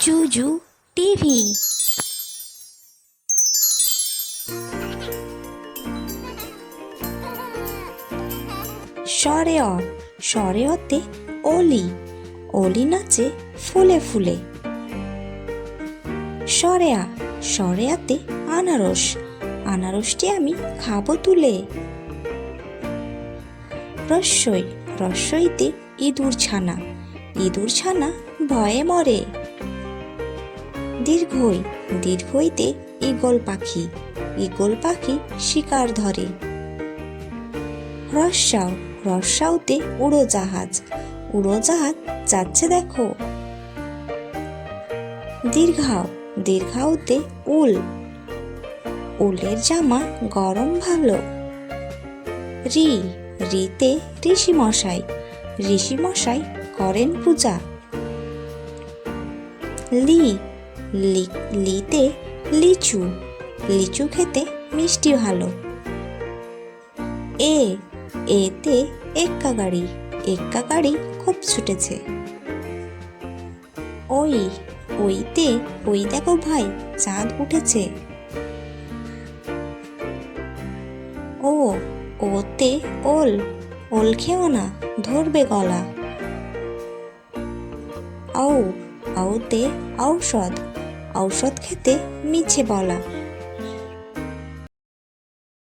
জুজু TV. স্বরে অ, স্বরে অতে অলি, অলি নাচে ফুলে ফুলে। স্বরে আ, স্বরে আতে আনারস, আনারসটি আমি খাবো তুলে। রস্যই, রস্যইতে ইঁদুর ছানা, ইঁদুর ছানা ভয়ে মরে। দীর্ঘই, দীর্ঘইতে ঈগল পাখি, ঈগল পাখি শিকার ধরে। রস্যাও, রস্যাওতে উড়োজাহাজ, উড়োজাহাজ যাচ্ছে দেখো। দীর্ঘাও, দীর্ঘাওতে উল, উলের জামা গরম ভালো। রি, রিতে ঋষি মশাই, ঋষি মশাই করেন পূজা। লি, লিতে লিচু, লিচু খেতে মিষ্টি ভালো। এ, এতে এক্কা গাড়ি, এক্কা গাড়ি খুব ছুটেছে। ওই, ওইতে ওই দেখো ভাই চাঁদ উঠেছে। ও, ওতে ওল, ওল খেও না ধরবে গলা। আও, আওতে ঔষধ, ঔষধ খেতে মিছে বলা।